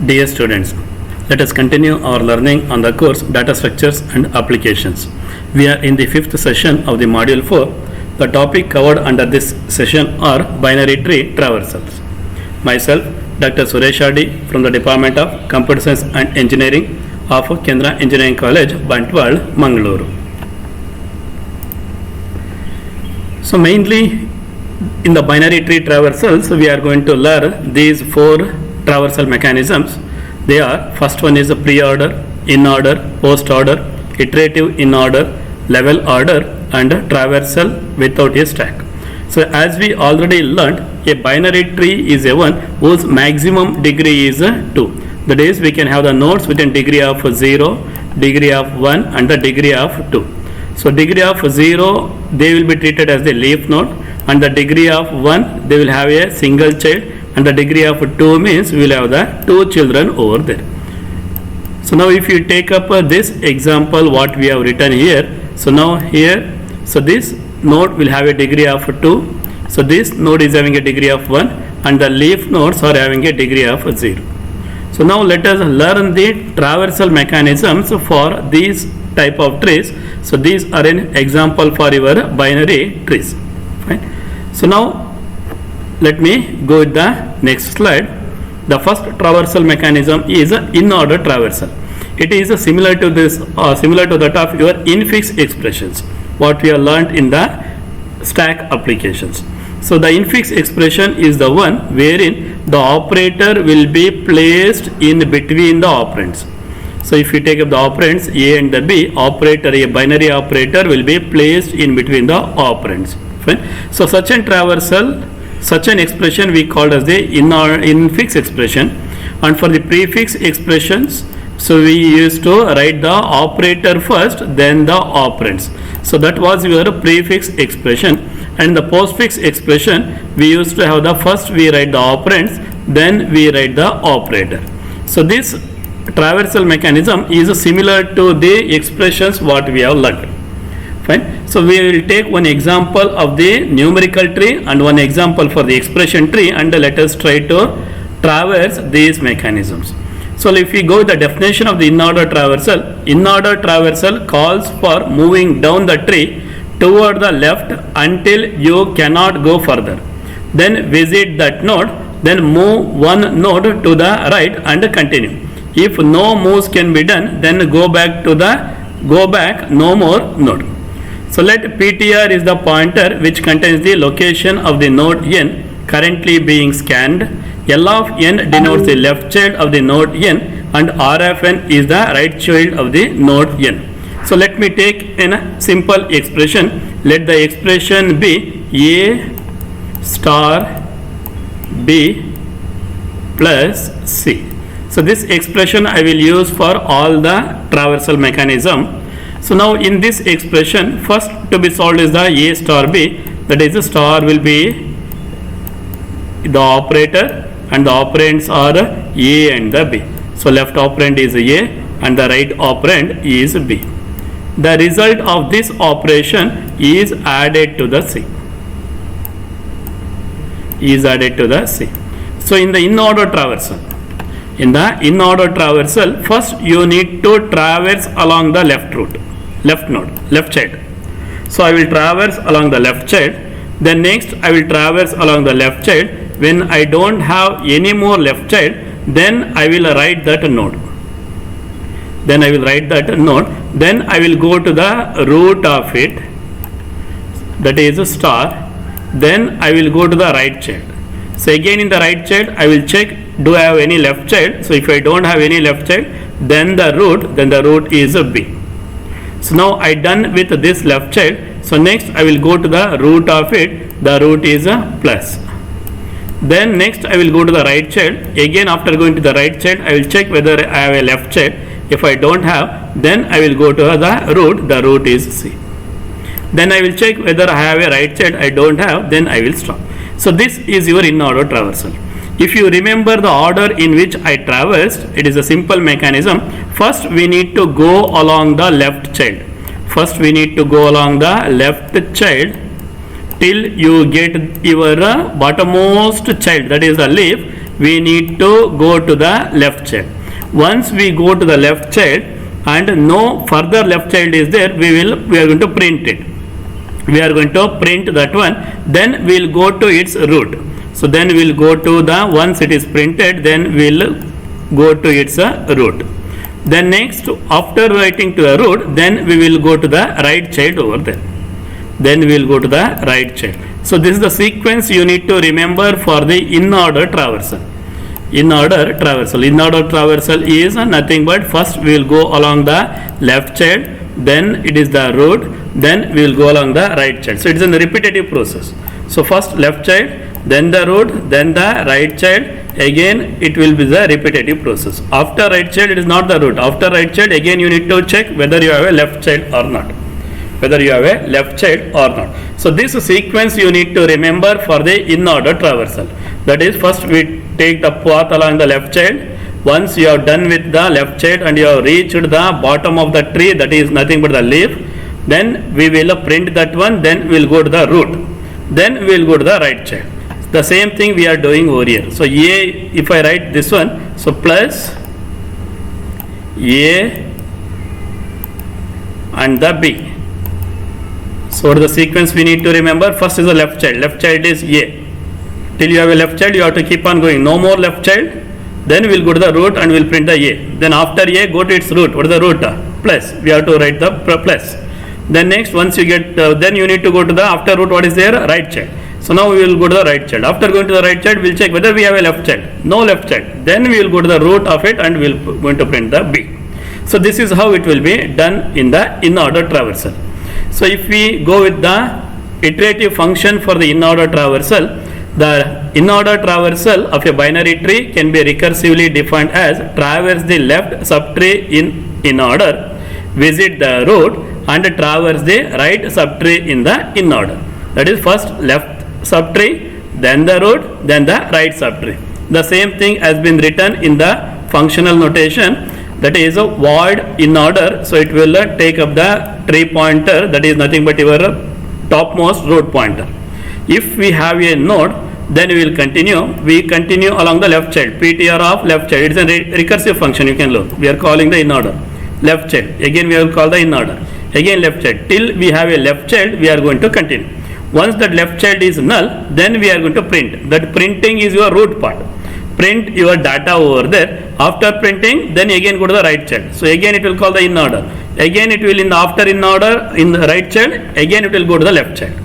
Dear students, let us continue our learning on the course Data Structures and Applications. We are in the fifth session of the module 4. The topic covered under this session are binary tree traversals. Myself, Dr. Suresh Adi from the Department of Computer Science and Engineering of Kendra Engineering College, Bantwal, Mangaluru. So mainly in the binary tree traversals, we are going to learn these four traversal mechanisms. They are, first one is a pre-order, in-order, post-order, iterative in-order, level order, and traversal without a stack. So as we already learned, a binary tree is a one whose maximum degree is 2. That is, we can have the nodes within degree of 0, degree of 1, and the degree of 2. So degree of 0, they will be treated as the leaf node, and the degree of 1, they will have a single child, and the degree of 2 means we will have the 2 children over there. So now if you take up this example what we have written here, so now here, so this node will have a degree of 2, so this node is having a degree of 1, and the leaf nodes are having a degree of 0. So now let us learn the traversal mechanisms for these type of trees. So these are an example for your binary trees. Fine. So now let me go with the next slide. The first traversal mechanism is in-order traversal. It is similar to this, similar to that of your infix expressions, what we have learned in the stack applications. So the infix expression is the one wherein the operator will be placed in between the operands. So if you take up the operands A and the B, operator, a binary operator will be placed in between the operands. Fine. So such an traversal, such an expression we called as the infix expression. And for the prefix expressions, so we used to write the operator first, then the operands. So that was your prefix expression. And the postfix expression, we used to have the first we write the operands, then we write the operator. So this traversal mechanism is similar to the expressions what we have learned. Fine. So we will take one example of the numerical tree and one example for the expression tree, and let us try to traverse these mechanisms. So if we go with the definition of the in-order traversal calls for moving down the tree toward the left until you cannot go further. Then visit that node, then move one node to the right and continue. If no moves can be done, then go back, no more node. So let PTR is the pointer which contains the location of the node n currently being scanned. L of n denotes the left child of the node n, and R of n is the right child of the node n. So let me take a simple expression. Let the expression be A star B plus C. So this expression I will use for all the traversal mechanism. So now in this expression, first to be solved is the A star B, that is the star will be the operator and the operands are A and the B. So left operand is A and the right operand is B. The result of this operation is added to the C. So in the in-order traversal, first you need to traverse along the left child. So I will traverse along the left child. Then next I will traverse along the left child. When I don't have any more left child, then I will write that node. Then I will go to the root of it, that is a star. Then I will go to the right child. So again in the right child I will check, do I have any left child? So if I don't have any left child, then the root is a B. So now I done with this left child. So next I will go to the root of it, the root is a plus. Then next I will go to the right child. Again after going to the right child, I will check whether I have a left child. If I don't have, then I will go to the root is C. Then I will check whether I have a right child, I don't have, then I will stop. So this is your in-order traversal. If you remember the order in which I traversed, it is a simple mechanism. First we need to go along the left child. First we need to go along the left child till you get your bottommost child, that is the leaf. We need to go to the left child. Once we go to the left child and no further left child is there, we are going to print it. We are going to print that one, then we will go to its root. So then we will go to the, once it is printed, then we will go to its root. Then next, after writing to the root, then we will go to the right child over there. Then we will go to the right child. So this is the sequence you need to remember for the in-order traversal. In-order traversal. In-order traversal is nothing but first we will go along the left child, then it is the root, then we will go along the right child. So it is a repetitive process. So first left child, then the root, then the right child, again it will be the repetitive process. After right child it is not the root. After right child again you need to check whether you have a left child or not. Whether you have a left child or not. So this sequence you need to remember for the in-order traversal. That is, first we take the path along the left child. Once you have done with the left child and you have reached the bottom of the tree, that is nothing but the leaf, then we will print that one, then we will go to the root, then we will go to the right child. The same thing we are doing over here. So A, if I write this one, so plus A and the B. So what is the sequence we need to remember? First is the left child. Left child is A. Till you have a left child, you have to keep on going. No more left child. Then we will go to the root and we will print the A. Then after A, go to its root. What is the root? Plus. We have to write the plus. Then next, once you get, then you need to go to the after root. What is there? Right child. So now we will go to the right child. After going to the right child, we will check whether we have a left child. No left child. Then we will go to the root of it and we will going to print the B. So this is how it will be done in the in-order traversal. So if we go with the iterative function for the in-order traversal, the in-order traversal of a binary tree can be recursively defined as traverse the left subtree in order, visit the root and traverse the right subtree in the in-order. That is, first left subtree, then the root, then the right subtree. The same thing has been written in the functional notation, that is a void in order. So it will take up the tree pointer, that is nothing but your topmost root pointer. If we have a node, then we will continue. We continue along the left child, PTR of left child. It is a recursive function, you can look. We are calling the in order. Left child. Again we will call the in order. Again left child. Till we have a left child, we are going to continue. Once that left child is null, then we are going to print. That printing is your root part. Print your data over there. After printing, then again go to the right child. So again it will call the in order. Again it will in the after in order in the right child. Again it will go to the left child.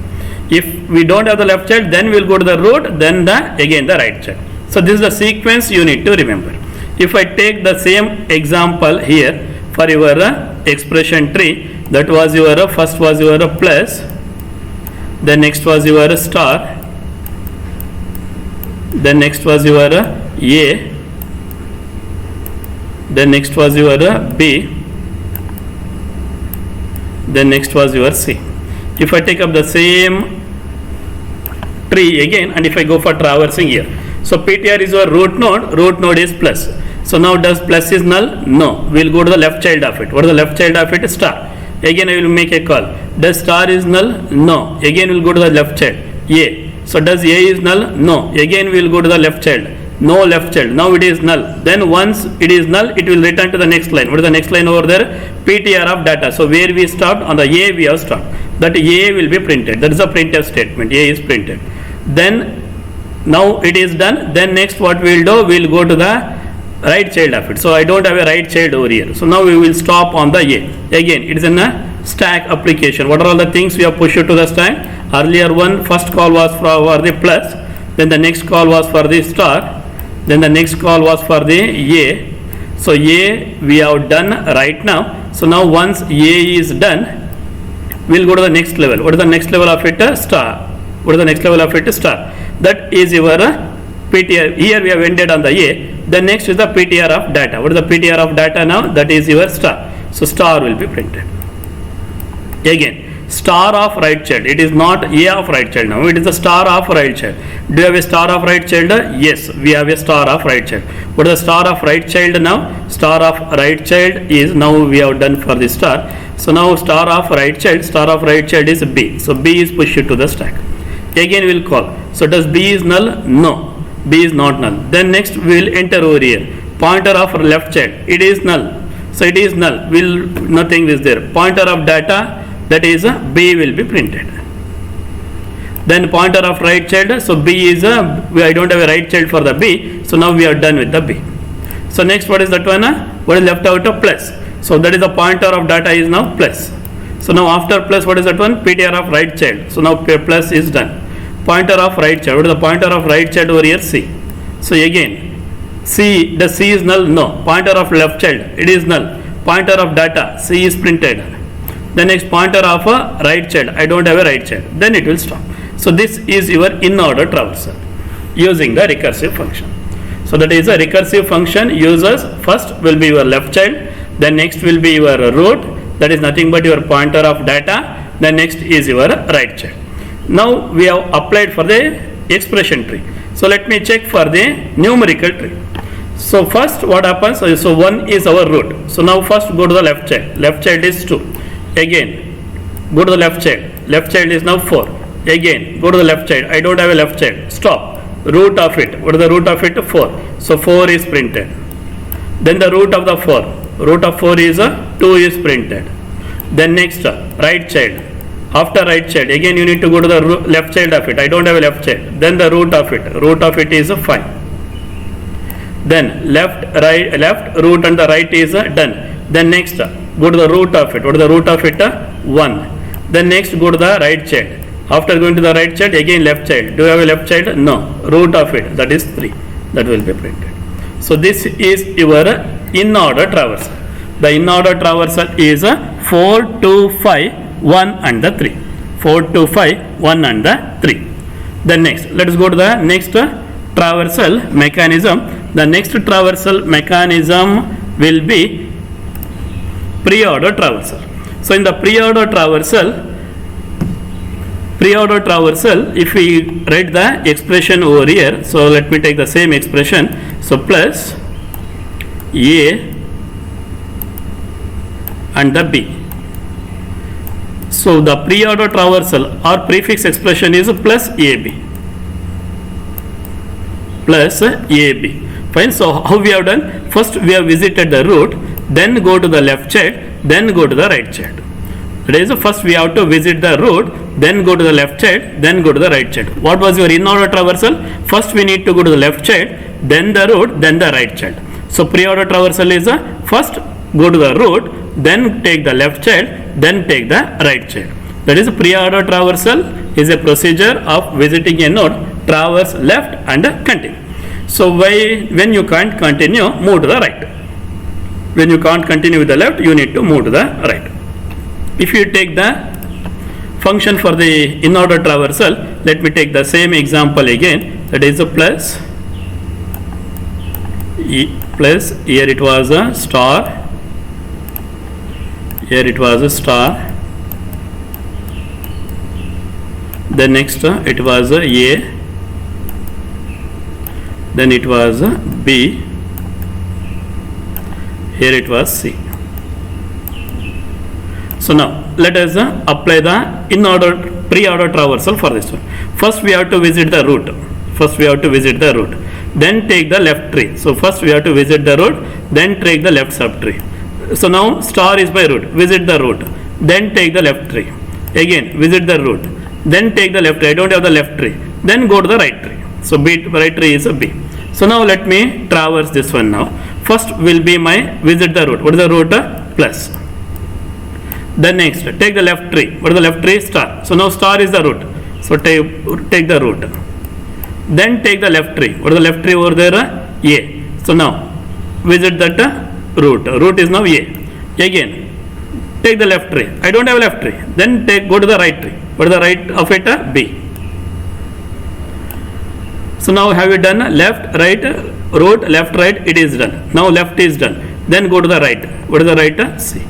If we don't have the left child, then we will go to the root, then again the right child. So this is the sequence you need to remember. If I take the same example here for your expression tree, that was your first was your plus, then next was your star, then next was your A, then next was your B, then next was your C. If I take up the same tree again and if I go for traversing here, so PTR is your root node is plus. So now does plus is null? No. We will go to the left child of it. What is the left child of it? Star. Again I will make a call. Does star is null? No. Again we will go to the left child. A. So does A is null? No. Again we will go to the left child. No left child. Now it is null. Then once it is null, it will return to the next line. What is the next line over there? PTR of data. So where we stopped, on the A we have stopped. That A will be printed. That is a printf statement. A is printed. Then now it is done. Then next what we will do, we will go to the right child of it. So I don't have a right child over here. So now we will stop on the A. Again it is in a stack application. What are all the things we have pushed to the stack? Earlier one, first call was for the plus, then the next call was for the star, then the next call was for the A. So A we have done right now. So now once A is done, we will go to the next level. What is the next level of it? Star. What is the next level of it? Star. That is your PTR. Here we have ended on the A. The next is the PTR of data. What is the PTR of data now? That is your star. So star will be printed. Again, star of right child. It is not A of right child now. It is the star of right child. Do you have a star of right child? Yes, we have a star of right child. What is the star of right child now? Star of right child is now we have done for the star. So now star of right child is B. So B is pushed to the stack. Again we will call. So does B is null? No. B is not null. Then next we will enter over here. Pointer of left child. It is null. So it is null. Will nothing is there. Pointer of data, that is B will be printed. Then pointer of right child. So B is I don't have a right child for the B. So now we are done with the B. So next what is that one? What is left out? Plus. So that is the pointer of data is now plus. So now after plus what is that one? PTR of right child. So now plus is done. Pointer of right child. What is the pointer of right child over here? C. So again C, the C is null? No. Pointer of left child, it is null. Pointer of data, C is printed. The next pointer of a right child, I don't have a right child. Then it will stop. So this is your in-order traversal using the recursive function. So that is a recursive function uses first will be your left child, then next will be your root, that is nothing but your pointer of data, then next is your right child. Now we have applied for the expression tree. So let me check for the numerical tree. So first what happens, so 1 is our root. So now first go to the left child is 2. Again go to the left child is now 4. Again go to the left child, I don't have a left child, stop. Root of it, what is the root of it? 4. So 4 is printed. Then the root of the 4 is 2 is printed. Then next right child. After right child, again you need to go to the left child of it. I don't have a left child. Then the root of it is 5. Then left, root and the right is done. Then next go to the root of it. What is the root of it? 1. Then next go to the right child. After going to the right child, again left child. Do you have a left child? No. Root of it, that is 3. That will be printed. So this is your in-order traversal. The in-order traversal is 4, 2, 5, 1 and the 3. 4, 2, 5, 1 and the 3. Then next, let us go to the next traversal mechanism. The next traversal mechanism will be pre-order traversal. So in the pre-order traversal, if we write the expression over here, so let me take the same expression. So plus A and the B. So the pre-order traversal or prefix expression is plus AB. Plus AB. Fine. So how we have done? First we have visited the root, then go to the left child, then go to the right child. That is, first we have to visit the root, then go to the left child, then go to the right child. What was your in-order traversal? First we need to go to the left child, then the root, then the right child. So pre-order traversal is first go to the root, then take the left child, then take the right child. That is, pre-order traversal is a procedure of visiting a node, traverse left and continue. So when you can't continue, move to the right. When you can't continue with the left, you need to move to the right. If you take the function for the in-order traversal, let me take the same example again. That is a plus here it was a star, here it was a star, then next it was a then it was B, here it was C. So now let us apply the pre-order traversal for this one. First we have to visit the root. Then take the left tree. So first we have to visit the root, then take the left subtree. So now star is by root. Visit the root, then take the left tree. Again visit the root, then take the left tree. I don't have the left tree. Then go to the right tree. So right tree is a B. So now let me traverse this one now. First will be my visit the root. What is the root? Plus. Then next take the left tree. What is the left tree? Star. So now star is the root. So take the root. Then take the left tree. What is the left tree over there? A. So now visit that root. Root is now A. Again take the left tree. I don't have a left tree. Then go to the right tree. What is the right of it? B. So now have you done left, right, root, left, right, it is done. Now left is done. Then go to the right. What is the right? C.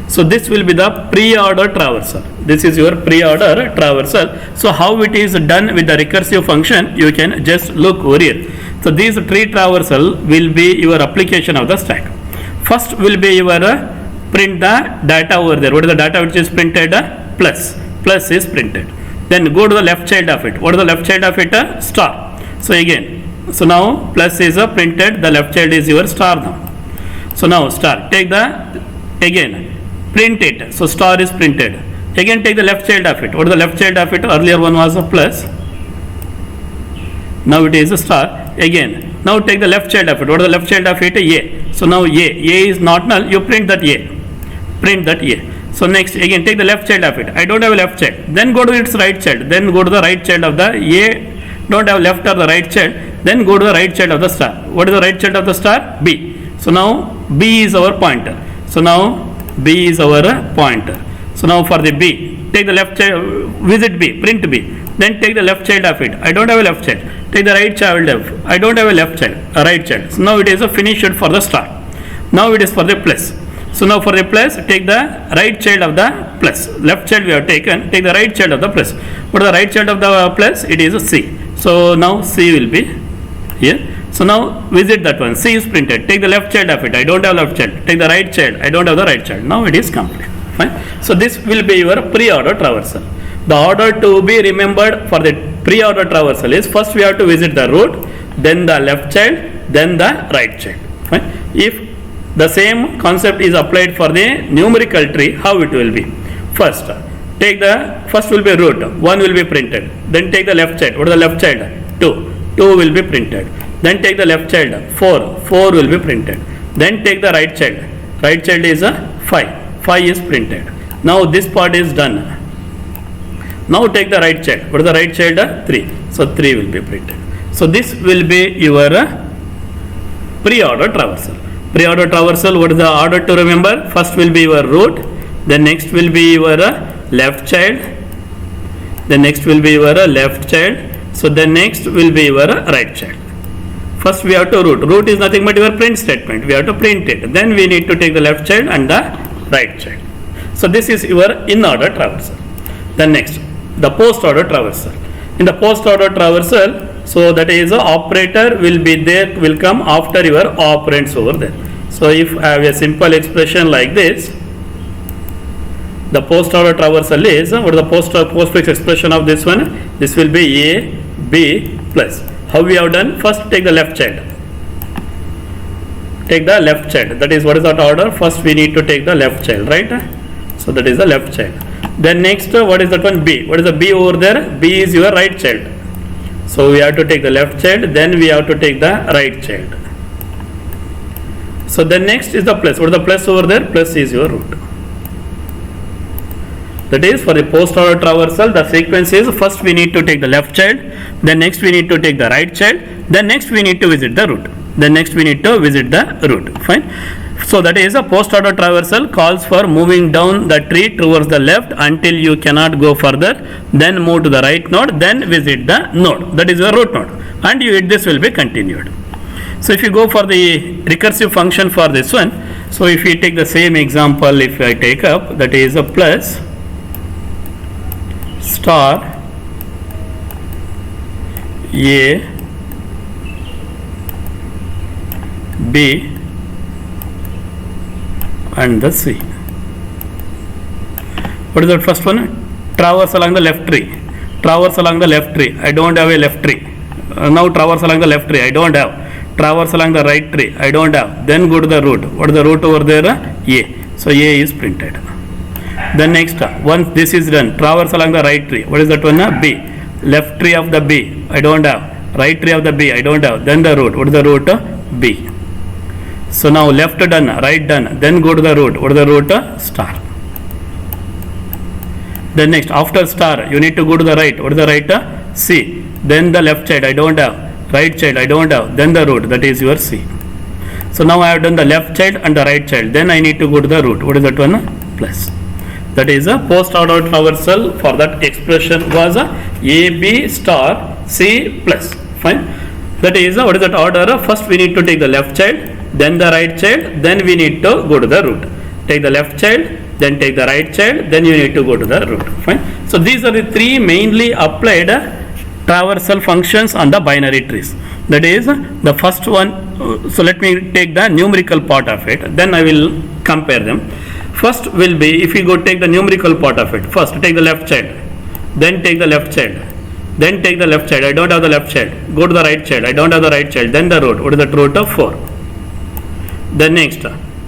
So this will be the pre-order traversal. This is your pre-order traversal. So how it is done with the recursive function, you can just look over here. So these tree traversal will be your application of the stack. First will be your print the data over there. What is the data which is printed? Plus. Plus is printed. Then go to the left child of it. What is the left child of it? Star. So again, so now plus is printed, the left child is your star now. So now star, take the, again, print it. So star is printed. Again take the left child of it. What is the left child of it? Earlier one was a plus. Now it is a star. Again, now take the left child of it. What is the left child of it? A. So now A is not null. You print that A. Print that A. So next, again take the left child of it. I don't have a left child. Then go to its right child. Then go to the right child of the A. Don't have left or the right child. Then go to the right child of the star. What is the right child of the star? B. So now B is our pointer. So now B is our pointer. So now for the B, take the left child, visit B, print B. Then take the left child of it. I don't have a left child. Take the right child of. I don't have a left child, a right child. So now it is a finished for the star. Now it is for the plus. So now for the plus, take the right child of the plus. Left child we have taken. Take the right child of the plus. What is the right child of the plus? It is a C. So now C will be here. So now visit that one. C is printed. Take the left child of it. I don't have left child. Take the right child. I don't have the right child. Now it is complete. Fine. So this will be your pre-order traversal. The order to be remembered for the pre-order traversal is first we have to visit the root, then the left child, then the right child. Fine. If the same concept is applied for the numerical tree, how it will be? First, take the first will be root. 1 will be printed. Then take the left child. What is the left child? 2. 2 will be printed. Then take the left child, 4. 4 will be printed. Then take the right child. Right child is a 5. 5 is printed. Now this part is done. Now take the right child. What is the right child? 3. So 3 will be printed. So this will be your pre-order traversal. Pre-order traversal, what is the order to remember? First will be your root. Then next will be your left child. Then next will be your left child. So then next will be your right child. First we have to root. Root is nothing but your print statement. We have to print it. Then we need to take the left child and the right child. So this is your in-order traversal. Then next, the post-order traversal. In the post-order traversal, so that is a operator will be there, will come after your operands over there. So if I have a simple expression like this, the post-order traversal is, what is the postfix expression of this one? This will be A, B plus. How we have done? First take the left child. Take the left child. That is, what is that order? First we need to take the left child, right? So that is the left child. Then next, what is that one? B. What is the B over there? B is your right child. So we have to take the left child, then we have to take the right child. So then next is the plus. What is the plus over there? Plus is your root. That is, for the post order traversal, the sequence is first we need to take the left child, then next we need to take the right child, then next we need to visit the root. Then next we need to visit the root. Fine. So that is a post order traversal calls for moving down the tree towards the left until you cannot go further, then move to the right node, then visit the node. That is your root node, and this will be continued. So if you go for the recursive function for this one, so if you take the same example, if I take up, that is a plus star A B and the C. What is that first one? Traverse along the left tree. Traverse along the left tree. I don't have a left tree. Now traverse along the left tree. I don't have. Traverse along the right tree. I don't have. Then go to the root. What is the root over there? A. So A is printed. Then next, once this is done, traverse along the right tree. What is that one? B. Left tree of the B. I don't have. Right tree of the B. I don't have. Then the root. What is the root? B. So now left done, right done. Then go to the root. What is the root? Star. Then next, after star, you need to go to the right. What is the right? C. Then the left child. I don't have. Right child. I don't have. Then the root. That is your C. So now I have done the left child and the right child. Then I need to go to the root. What is that one? Plus. That is a post order traversal. For that expression was a B star C plus. Fine. That is what is that order? First we need to take the left child, then the right child, then we need to go to the root. Take the left child, then take the right child, then you need to go to the root. Fine. So these are the three mainly applied traversal functions on the binary trees. That is the first one. So let me take the numerical part of it, then I will compare them. First will be, if you go take the numerical part of it, first take the left child, then take the left child, then take the left child. I don't have the left child. Go to the right child. I don't have the right child. Then the root. What is the root of 4? Then next,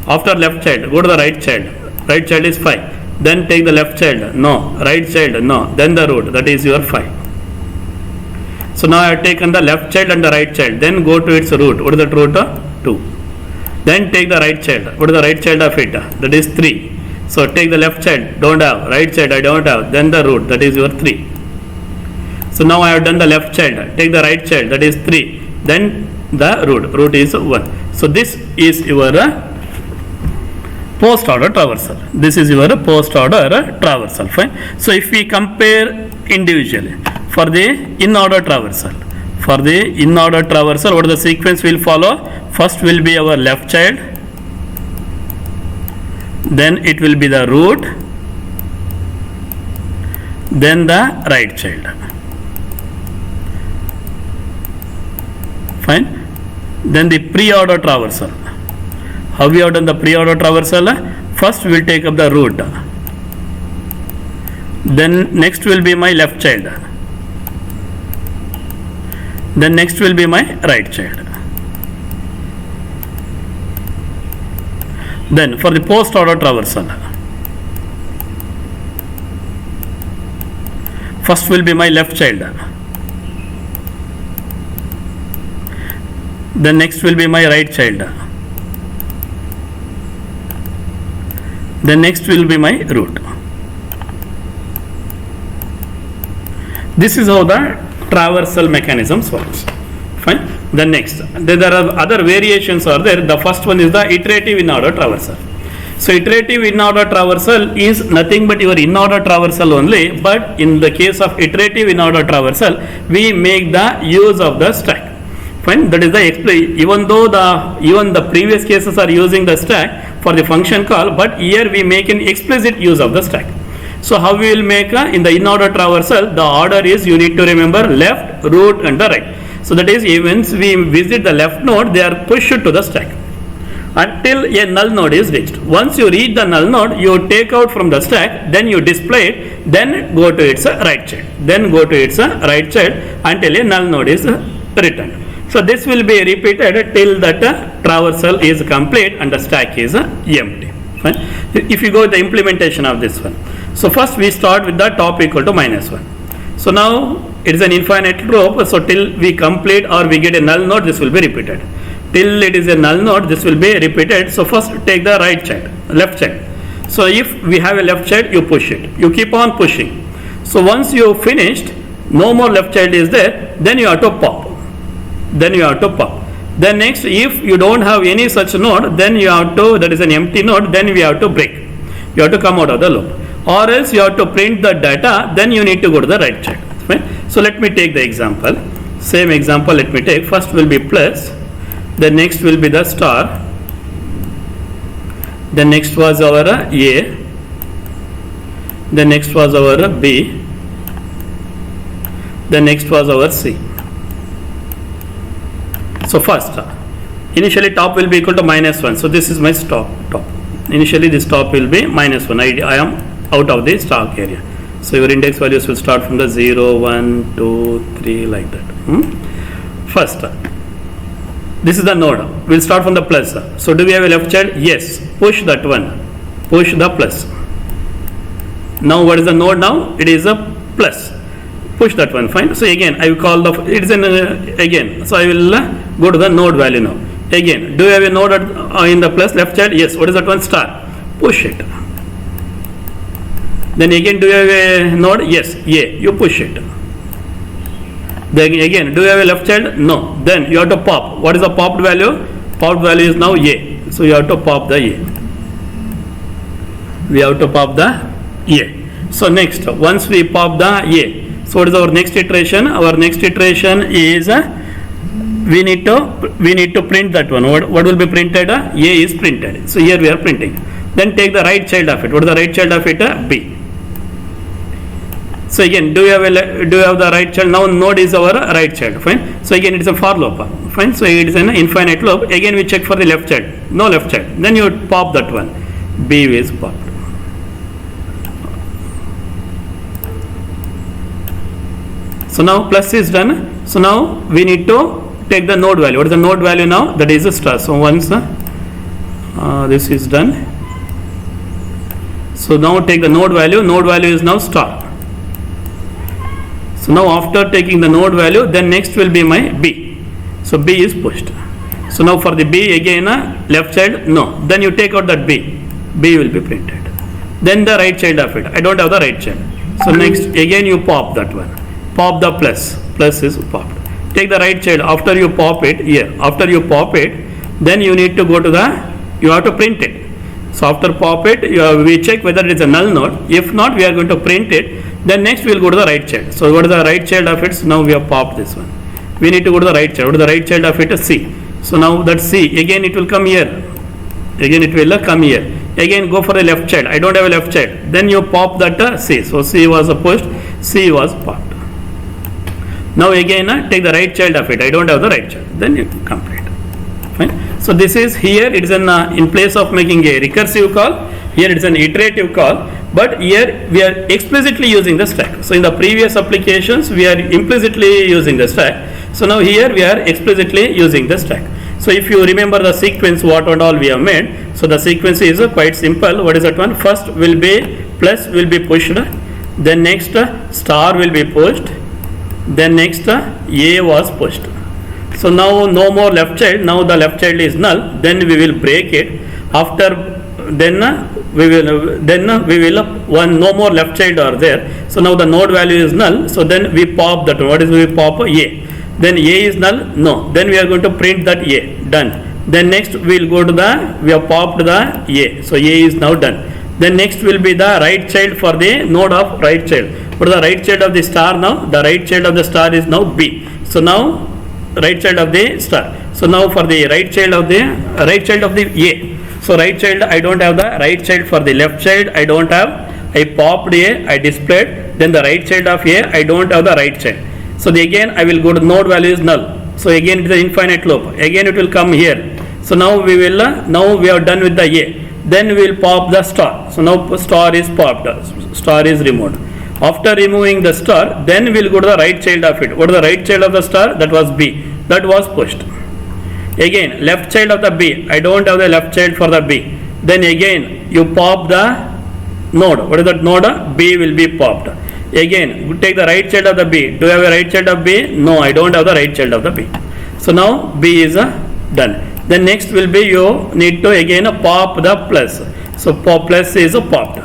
after left child, go to the right child. Right child is 5. Then take the left child. No. Right child. No. Then the root. That is your 5. So now I have taken the left child and the right child. Then go to its root. What is the root of 2? Then take the right child. What is the right child of it? That is 3. So take the left child. Don't have. Right child I don't have. Then the root. That is your 3. So now I have done the left child. Take the right child. That is 3. Then the root. Root is 1. So this is your post order traversal. This is your post order traversal. Fine. So if we compare individually for the in order traversal, for the in order traversal, what the sequence will follow? First will be our left child, then it will be the root, then the right child. Fine. Then the pre-order traversal. How we have done the pre-order traversal? First we will take up the root. Then next will be my left child. Then next will be my right child. Then for the post-order traversal, first will be my left child. Then next will be my right child. Then next will be my root. This is how the traversal mechanisms works. Fine. Then next, there are other variations are there. The first one is the iterative in order traversal. So iterative in order traversal is nothing but your in order traversal only, but in the case of iterative in order traversal, we make the use of the stack. Fine. That is the even though even the previous cases are using the stack for the function call, but here we make an explicit use of the stack. So how we will make in the in order traversal, the order is, you need to remember, left, root and the right. So that is, once we visit the left node, they are pushed to the stack until a null node is reached. Once you reach the null node, you take out from the stack, then you display it, then go to its right child, then go to its right child until a null node is returned. So this will be repeated till that traversal is complete and the stack is empty. Fine. If you go with the implementation of this one, so first we start with the top equal to -1. So now it is an infinite loop. So till we complete or we get a null node, this will be repeated. Till it is a null node, this will be repeated. So first take the right child, left child. So if we have a left child, you push it. You keep on pushing. So once you finished, no more left child is there, then you have to pop. Then you have to pop. Then next, if you don't have any such node, then you have to, that is an empty node, then we have to break. You have to come out of the loop. Or else you have to print the data, then you need to go to the right child. Right? So let me take the example. Same example let me take. First will be plus, then next will be the star, then next was our A, then next was our B, then next was our C. So first, initially top will be equal to -1. So this is my top. Initially this top will be -1. I am out of the stack area. So your index values will start from the 0, 1, 2, 3 like that. First, this is the node. We'll start from the plus. So do we have a left child? Yes. Push that one. Push the plus. Now what is the node now? It is a plus. Push that one. Fine. So again I will call the, it is an again. So I will go to the node value now. Again, do you have a node in the plus left child? Yes. What is that one? Star. Push it. Then again, do you have a node? Yes. A. You push it. Then again, do you have a left child? No. Then you have to pop. What is the popped value? Popped value is now A. So you have to pop the A. We have to pop the A. So next, once we pop the A, so what is our next iteration? Our next iteration is we need to print that one. What will be printed? A is printed. So here we are printing. Then take the right child of it. What is the right child of it? B. So again, do you have the right child? Now node is our right child. Fine. So again, it is a for loop. Fine. So it is an infinite loop. Again, we check for the left child. No left child. Then you pop that one. B is popped. So now plus is done. So now we need to take the node value. What is the node value now? That is a star. So once this is done. So now take the node value. Node value is now star. So now after taking the node value, then next will be my B. So B is pushed. So now for the B again left child, no. Then you take out that B. B will be printed. Then the right child of it. I don't have the right child. So next again you pop that one. Pop the plus. Plus is popped. Take the right child. After you pop it here. After you pop it, then you need to go to you have to print it. So after pop it, we check whether it is a null node. If not, we are going to print it. Then next we will go to the right child. So what is the right child of it? So now we have popped this one. We need to go to the right child. What is the right child of it? C. So now that C, again it will come here. Again it will come here. Again go for the left child. I don't have a left child. Then you pop that C. So C was pushed. C was popped. Now again take the right child of it. I don't have the right child. Then you complete. Fine. So this is here. It is in place of making a recursive call. Here it is an iterative call. But here we are explicitly using the stack. So in the previous applications we are implicitly using the stack. So now here we are explicitly using the stack. So if you remember the sequence what and all we have made. So the sequence is quite simple. What is that one? First will be plus will be pushed. Then next star will be pushed. Then next A was pushed. So now no more left child. Now the left child is null. Then we will break it. After then we will one no more left child are there. So now the node value is null. So then we pop that. What is we pop A? Then A is null. No. Then we are going to print that A. Done. Then next we will go to we have popped the A. So A is now done. Then next will be the right child for the node of right child. What is the right child of the star now? The right child of the star is now B. So now right child of the star. So now for the right child of the A. So right child, I don't have the right child. For the left child, I don't have. I popped A, I displayed. Then the right child of A, I don't have the right child. So again, I will go to node value is null. So again, it is an infinite loop. Again, it will come here. So now we will. Now we are done with the A. Then we will pop the star. So now star is popped. Star is removed. After removing the star, then we will go to the right child of it. What is the right child of the star? That was B. That was pushed. Again left child of the B. I don't have the left child for the B. Then again you pop the node. What is that node? B will be popped. Again take the right child of the B. Do you have a right child of B? No, I don't have the right child of the B. So now B is done. Then next will be you need to again pop the plus. So plus is popped.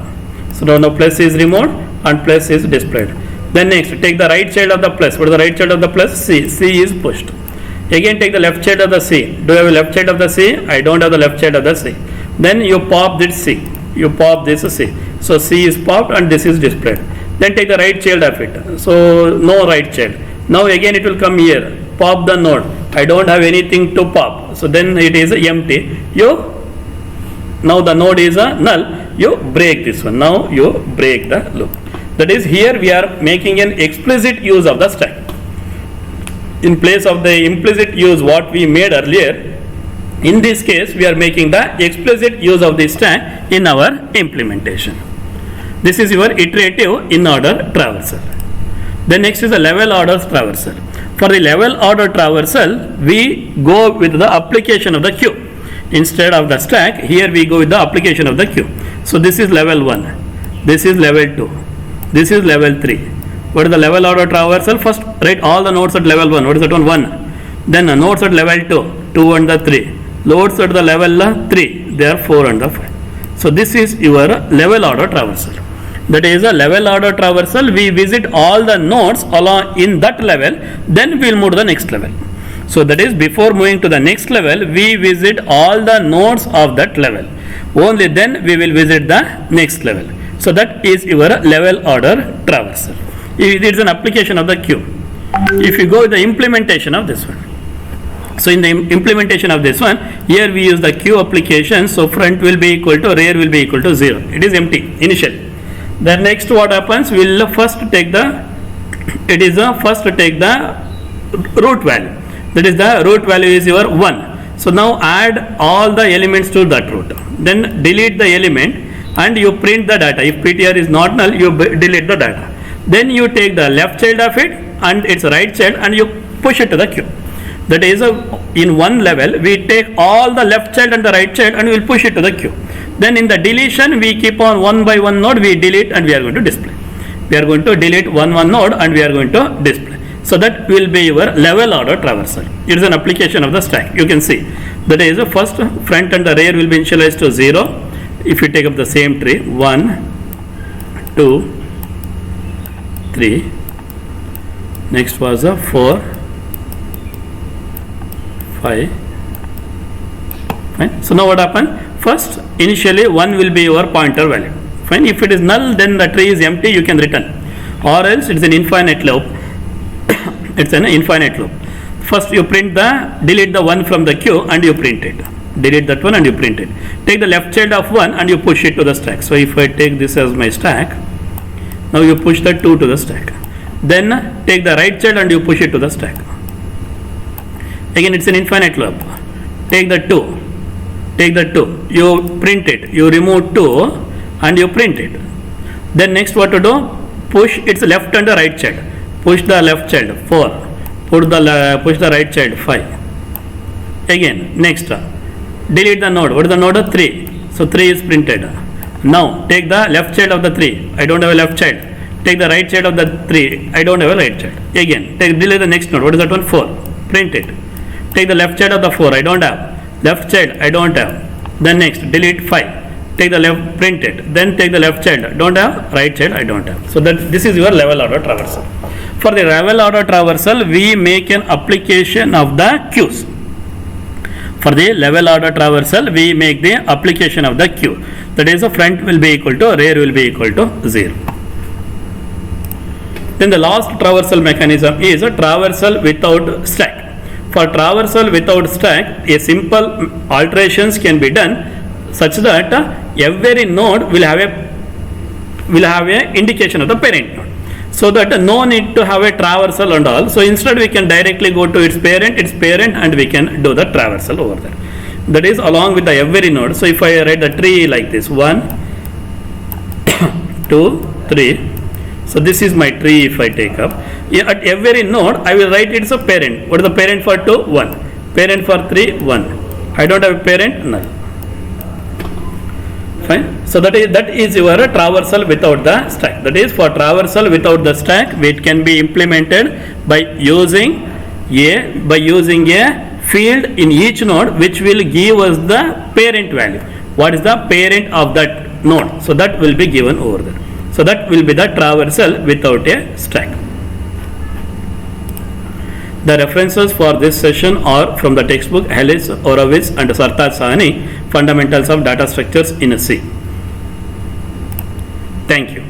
So now plus is removed and plus is displayed. Then next take the right child of the plus. What is the right child of the plus? C. C is pushed. Again take the left child of the C. Do you have a left child of the C? I don't have the left child of the C. Then you pop this C. You pop this C. So C is popped and this is displayed. Then take the right child of it. So no right child. Now again it will come here. Pop the node. I don't have anything to pop. So then it is empty. Now the node is null. You break this one. Now you break the loop. That is here we are making an explicit use of the stack. In place of the implicit use what we made earlier, in this case we are making the explicit use of the stack in our implementation. This is your iterative in-order traversal. Then next is the level order traversal. For the level order traversal, we go with the application of the queue. Instead of the stack, here we go with the application of the queue. So this is level 1, this is level 2, this is level 3. What is the level order traversal? First write all the nodes at level 1. What is that one? 1. Then nodes at level 2, 2 and the 3. Nodes at the level 3, they are 4 and the 5. So this is your level order traversal. That is a level order traversal. We visit all the nodes along in that level, then we will move to the next level. So that is before moving to the next level, we visit all the nodes of that level. Only then we will visit the next level. So that is your level order traversal. It is an application of the queue. If you go with the implementation of this one, So in the implementation of this one, here we use the queue application, so front will be equal to rear will be equal to 0. It is empty initially. Then next what happens, we will first take the root value. That is the root value is your 1. So now add all the elements to that root. Then delete the element and you print the data. If PTR is not null, you delete the data. Then you take the left child of it and its right child and you push it to the queue. That is in one level we take all the left child and the right child and we will push it to the queue. Then in the deletion we keep on one by one node we delete and we are going to display. We are going to delete one node and we are going to display. So that will be your level order traversal. It is an application of the stack. You can see that is the first front and the rear will be initialized to 0. If you take up the same tree, 1, 2, 3. Next was a 4, 5. Fine. So now what happened? First, initially 1 will be your pointer value. Fine. If it is null, then the tree is empty. You can return, or else it is an infinite loop. It's an infinite loop. First, you delete the 1 from the queue and you print it. Delete that one and you print it. Take the left child of 1 and you push it to the stack. So if I take this as my stack, now you push the 2 to the stack. Then take the right child and you push it to the stack. Again, it's an infinite loop. Take the 2, you print it, you remove 2 and you print it. Then next what to do? Push its left and the right child. Push the left child 4, push the right child 5. Again, next delete the node. What is the node? 3. So 3 is printed. Now take the left child of the 3. I don't have a left child. Take the right child of the 3. I don't have a right child. Again, delete the next node. What is that one? 4. Print it. Take the left child of the 4. I don't have. Left child. I don't have. Then next, delete 5. Take the left, print it. Then take the left child. Don't have. Right child. I don't have. So this is your level order traversal. For the level order traversal, we make an application of the queues. For the level order traversal, we make the application of the queue. That is, the front will be equal to, rear will be equal to 0. Then the last traversal mechanism is a traversal without stack. For traversal without stack, a simple alterations can be done such that every node will have a indication of the parent node. So that no need to have a traversal and all. So instead we can directly go to its parent and we can do the traversal over there. That is along with the every node. So if I write the tree like this, 1, 2, 3. So this is my tree if I take up. At every node I will write it's a parent. What is the parent for 2? 1. Parent for 3? 1. I don't have a parent? Null. Fine. So that is your traversal without the stack. That is, for traversal without the stack, it can be implemented by using a field in each node which will give us the parent value. What is the parent of that node? So that will be given over there. So that will be the traversal without a stack. The references for this session are from the textbook Ellis, Horowitz and Sartaj Sahni, Fundamentals of Data Structures in C. Thank you.